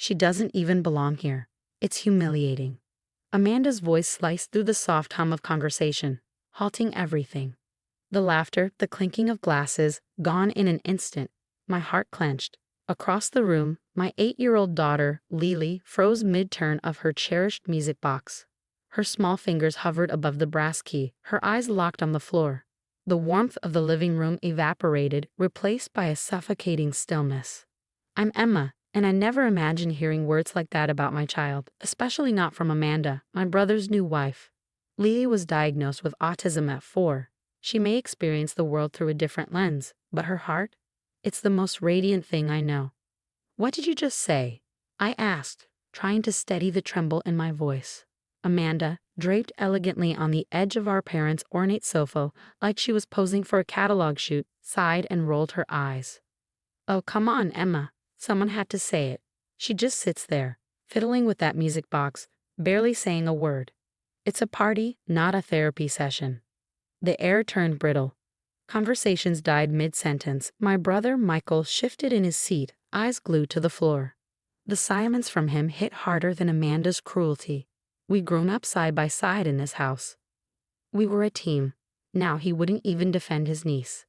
She doesn't even belong here. It's humiliating. Amanda's voice sliced through the soft hum of conversation, halting everything. The laughter, the clinking of glasses, gone in an instant. My heart clenched. Across the room, my 8-year-old daughter, Lily, froze mid-turn of her cherished music box. Her small fingers hovered above the brass key, her eyes locked on the floor. The warmth of the living room evaporated, replaced by a suffocating stillness. I'm Emma, and I never imagined hearing words like that about my child, especially not from Amanda, my brother's new wife. Lily was diagnosed with autism at 4. She may experience the world through a different lens, but her heart? It's the most radiant thing I know. What did you just say? I asked, trying to steady the tremble in my voice. Amanda, draped elegantly on the edge of our parents' ornate sofa, like she was posing for a catalog shoot, sighed and rolled her eyes. Oh, come on, Emma. Someone had to say it. She just sits there, fiddling with that music box, barely saying a word. It's a party, not a therapy session. The air turned brittle. Conversations died mid-sentence. My brother, Michael, shifted in his seat, eyes glued to the floor. The silence from him hit harder than Amanda's cruelty. We'd grown up side by side in this house. We were a team. Now he wouldn't even defend his niece.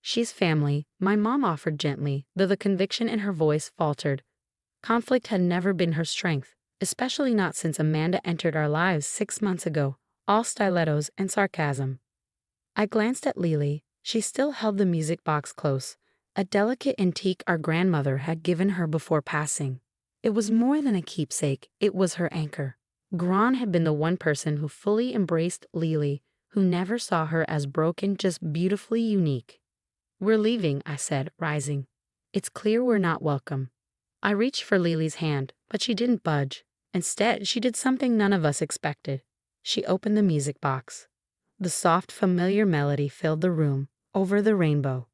She's family, my mom offered gently, though the conviction in her voice faltered. Conflict had never been her strength, especially not since Amanda entered our lives 6 months ago, all stilettos and sarcasm. I glanced at Lily. She still held the music box close, a delicate antique our grandmother had given her before passing. It was more than a keepsake, it was her anchor. Gran had been the one person who fully embraced Lily, who never saw her as broken, just beautifully unique. We're leaving, I said, rising. It's clear we're not welcome. I reached for Lily's hand, but she didn't budge. Instead, she did something none of us expected. She opened the music box. The soft, familiar melody filled the room, Over the Rainbow,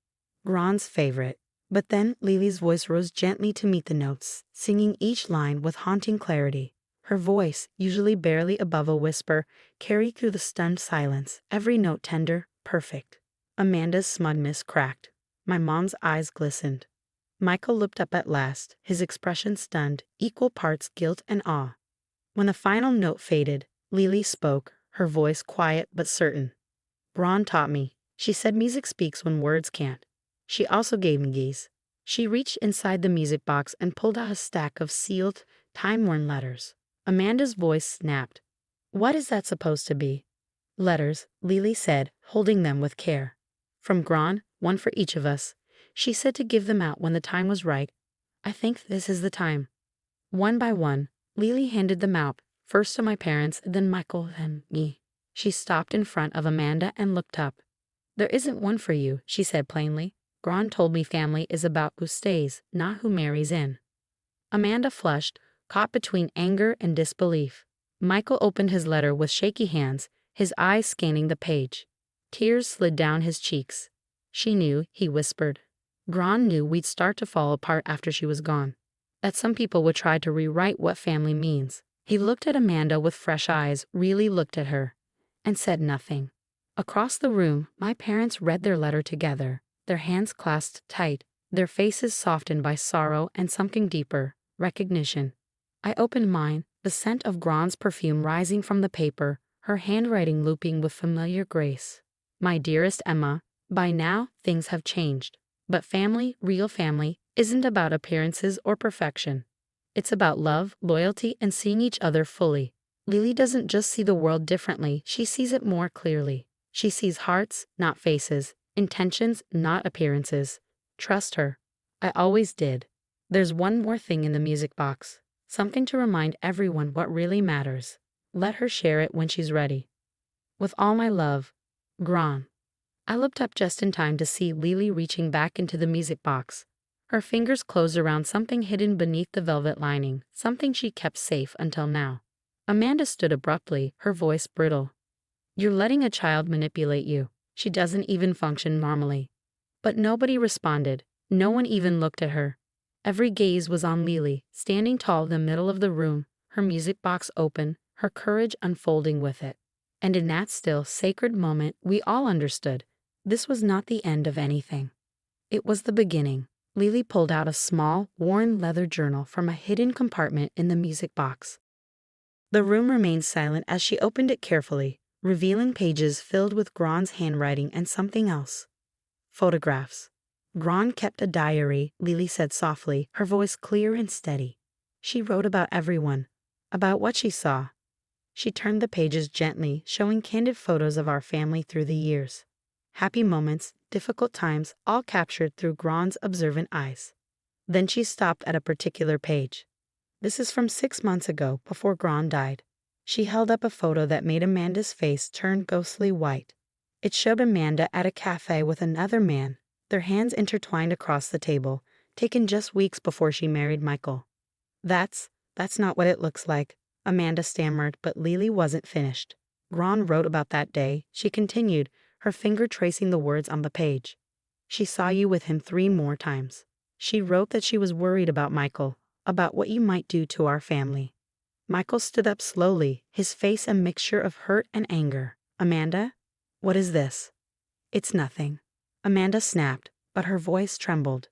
Gran's favorite. But then Lily's voice rose gently to meet the notes, singing each line with haunting clarity. Her voice, usually barely above a whisper, carried through the stunned silence, every note tender, perfect. Amanda's smugness cracked. My mom's eyes glistened. Michael looked up at last, his expression stunned, equal parts guilt and awe. When the final note faded, Lily spoke, her voice quiet but certain. Gran taught me. She said music speaks when words can't. She also gave me these. She reached inside the music box and pulled out a stack of sealed, time-worn letters. Amanda's voice snapped. What is that supposed to be? Letters, Lily said, holding them with care. From Gran, one for each of us. She said to give them out when the time was right. I think this is the time. One by one, Lily handed them out, first to my parents, then Michael, then me. She stopped in front of Amanda and looked up. There isn't one for you, she said plainly. Gran told me family is about who stays, not who marries in. Amanda flushed, caught between anger and disbelief. Michael opened his letter with shaky hands, his eyes scanning the page. Tears slid down his cheeks. She knew, he whispered. Gran knew we'd start to fall apart after she was gone. That some people would try to rewrite what family means. He looked at Amanda with fresh eyes, really looked at her, and said nothing. Across the room, my parents read their letter together, their hands clasped tight, their faces softened by sorrow and something deeper, recognition. I opened mine, the scent of Gran's perfume rising from the paper, her handwriting looping with familiar grace. My dearest Emma, by now things have changed. But family, real family, isn't about appearances or perfection. It's about love, loyalty, and seeing each other fully. Lily doesn't just see the world differently, she sees it more clearly. She sees hearts, not faces, intentions, not appearances. Trust her. I always did. There's one more thing in the music box. Something to remind everyone what really matters. Let her share it when she's ready. With all my love, Gran. I looked up just in time to see Lily reaching back into the music box. Her fingers closed around something hidden beneath the velvet lining, something she kept safe until now. Amanda stood abruptly, her voice brittle. You're letting a child manipulate you. She doesn't even function normally. But nobody responded. No one even looked at her. Every gaze was on Lily, standing tall in the middle of the room, her music box open, her courage unfolding with it. And in that still, sacred moment, we all understood. This was not the end of anything. It was the beginning. Lily pulled out a small, worn leather journal from a hidden compartment in the music box. The room remained silent as she opened it carefully, revealing pages filled with Gron's handwriting and something else. Photographs. Gron kept a diary, Lily said softly, her voice clear and steady. She wrote about everyone, about what she saw. She turned the pages gently, showing candid photos of our family through the years. Happy moments, difficult times, all captured through Gron's observant eyes. Then she stopped at a particular page. This is from 6 months ago, before Gron died. She held up a photo that made Amanda's face turn ghostly white. It showed Amanda at a cafe with another man, their hands intertwined across the table, taken just weeks before she married Michael. That's not what it looks like, Amanda stammered, but Lily wasn't finished. Gron wrote about that day, she continued, her finger tracing the words on the page. She saw you with him 3 more times. She wrote that she was worried about Michael, about what you might do to our family. Michael stood up slowly, his face a mixture of hurt and anger. Amanda? What is this? It's nothing. Amanda snapped, but her voice trembled.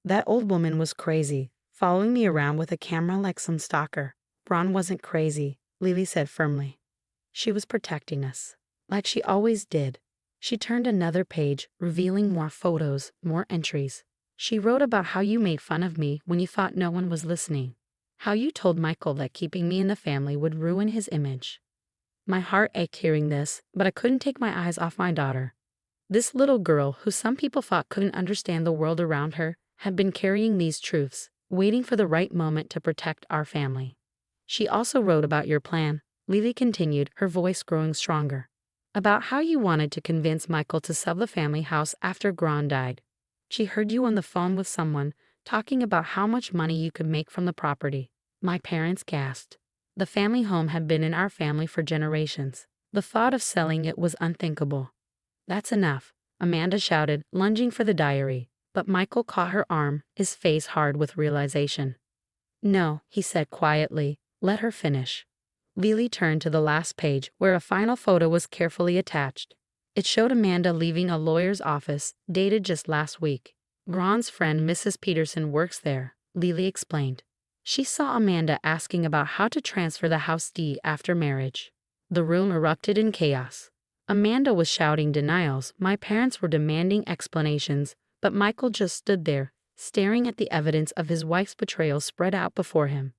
That old woman was crazy, following me around with a camera like some stalker. Gron wasn't crazy, Lily said firmly. She was protecting us, like she always did. She turned another page, revealing more photos, more entries. She wrote about how you made fun of me when you thought no one was listening. How you told Michael that keeping me in the family would ruin his image. My heart ached hearing this, but I couldn't take my eyes off my daughter. This little girl, who some people thought couldn't understand the world around her, had been carrying these truths, waiting for the right moment to protect our family. She also wrote about your plan, Lily continued, her voice growing stronger. About how you wanted to convince Michael to sell the family house after Gron died. She heard you on the phone with someone, talking about how much money you could make from the property. My parents gasped. The family home had been in our family for generations. The thought of selling it was unthinkable. That's enough, Amanda shouted, lunging for the diary. But Michael caught her arm, his face hard with realization. No, he said quietly, let her finish. Lily turned to the last page, where a final photo was carefully attached. It showed Amanda leaving a lawyer's office, dated just last week. Gron's friend Mrs. Peterson works there, Lily explained. She saw Amanda asking about how to transfer the house deed after marriage. The room erupted in chaos. Amanda was shouting denials, my parents were demanding explanations, but Michael just stood there, staring at the evidence of his wife's betrayal spread out before him.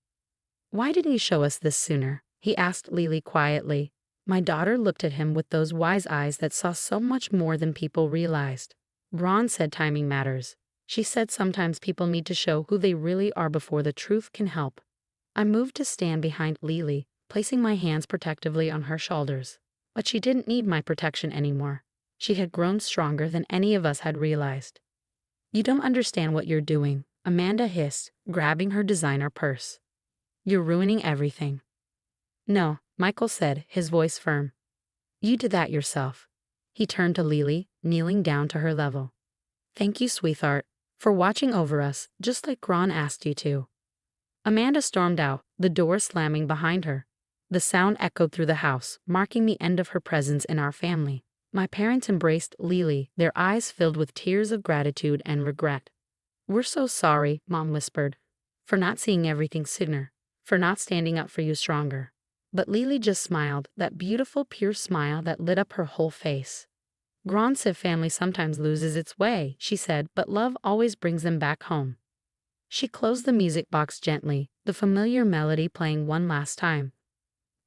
Why didn't you show us this sooner? He asked Lily quietly. My daughter looked at him with those wise eyes that saw so much more than people realized. Gron said timing matters. She said sometimes people need to show who they really are before the truth can help. I moved to stand behind Lily, placing my hands protectively on her shoulders. But she didn't need my protection anymore. She had grown stronger than any of us had realized. You don't understand what you're doing, Amanda hissed, grabbing her designer purse. You're ruining everything. No, Michael said, his voice firm. You did that yourself. He turned to Lily, kneeling down to her level. Thank you, sweetheart, for watching over us, just like Gron asked you to. Amanda stormed out, the door slamming behind her. The sound echoed through the house, marking the end of her presence in our family. My parents embraced Lily, their eyes filled with tears of gratitude and regret. We're so sorry, Mom whispered, for not seeing everything sooner, for not standing up for you stronger. But Lily just smiled, that beautiful, pure smile that lit up her whole face. Gron said family sometimes loses its way, she said, but love always brings them back home. She closed the music box gently, the familiar melody playing one last time.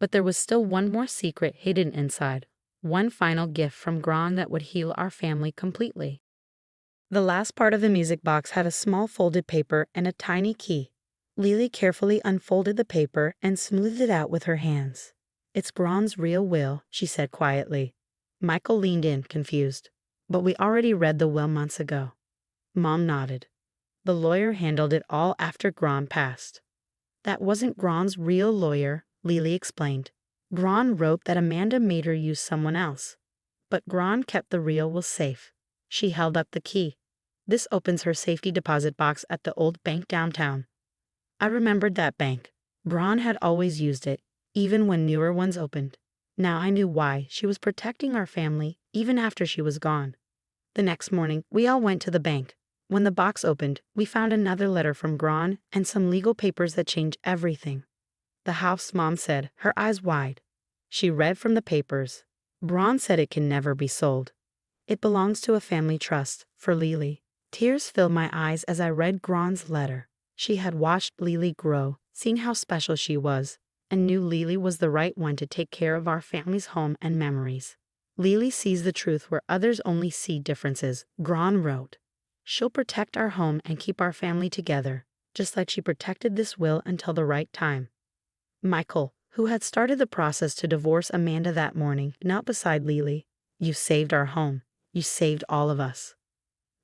But there was still one more secret hidden inside, one final gift from Gron that would heal our family completely. The last part of the music box had a small folded paper and a tiny key. Lily carefully unfolded the paper and smoothed it out with her hands. It's Gron's real will, she said quietly. Michael leaned in, confused. But we already read the will months ago. Mom nodded. The lawyer handled it all after Gron passed. That wasn't Gron's real lawyer, Lily explained. Gron wrote that Amanda made her use someone else. But Gron kept the real will safe. She held up the key. This opens her safety deposit box at the old bank downtown. I remembered that bank. Gron had always used it, even when newer ones opened. Now I knew why. She was protecting our family, even after she was gone. The next morning, we all went to the bank. When the box opened, we found another letter from Gran and some legal papers that changed everything. The house, Mom said, her eyes wide. She read from the papers. Braun said it can never be sold. It belongs to a family trust, for Lily. Tears filled my eyes as I read Gran's letter. She had watched Lily grow, seen how special she was, and knew Lily was the right one to take care of our family's home and memories. Lily sees the truth where others only see differences, Gran wrote. She'll protect our home and keep our family together, just like she protected this will until the right time. Michael, who had started the process to divorce Amanda that morning, knelt beside Lily. You saved our home. You saved all of us.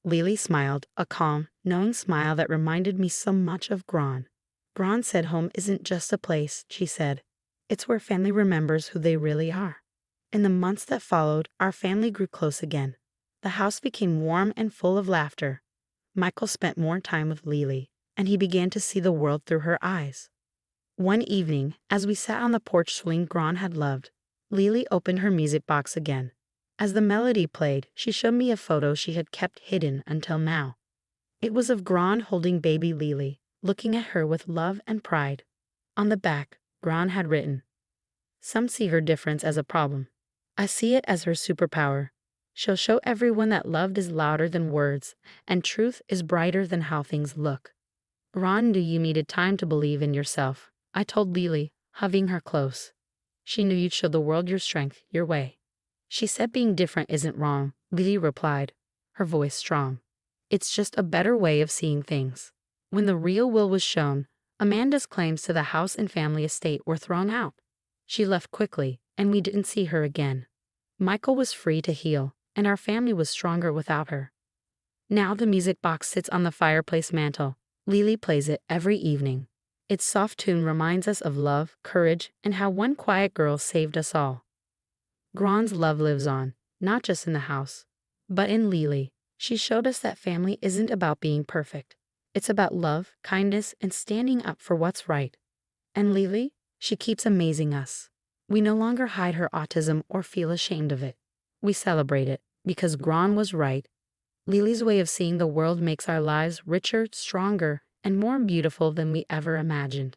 Lily smiled, a calm, knowing smile that reminded me so much of Gran. Gran said home isn't just a place, she said. It's where family remembers who they really are. In the months that followed, our family grew close again. The house became warm and full of laughter. Michael spent more time with Lily, and he began to see the world through her eyes. One evening, as we sat on the porch swing Gran had loved, Lily opened her music box again. As the melody played, she showed me a photo she had kept hidden until now. It was of Gran holding baby Lily, looking at her with love and pride. On the back, Gran had written, "Some see her difference as a problem. I see it as her superpower. She'll show everyone that love is louder than words, and truth is brighter than how things look." Gran knew you needed time to believe in yourself, I told Lily, hugging her close. She knew you'd show the world your strength, your way. She said being different isn't wrong, Lily replied, her voice strong. It's just a better way of seeing things. When the real will was shown, Amanda's claims to the house and family estate were thrown out. She left quickly, and we didn't see her again. Michael was free to heal, and our family was stronger without her. Now the music box sits on the fireplace mantel. Lily plays it every evening. Its soft tune reminds us of love, courage, and how one quiet girl saved us all. Gran's love lives on, not just in the house, but in Lily. She showed us that family isn't about being perfect. It's about love, kindness, and standing up for what's right. And Lily, she keeps amazing us. We no longer hide her autism or feel ashamed of it. We celebrate it, because Gran was right. Lily's way of seeing the world makes our lives richer, stronger, and more beautiful than we ever imagined.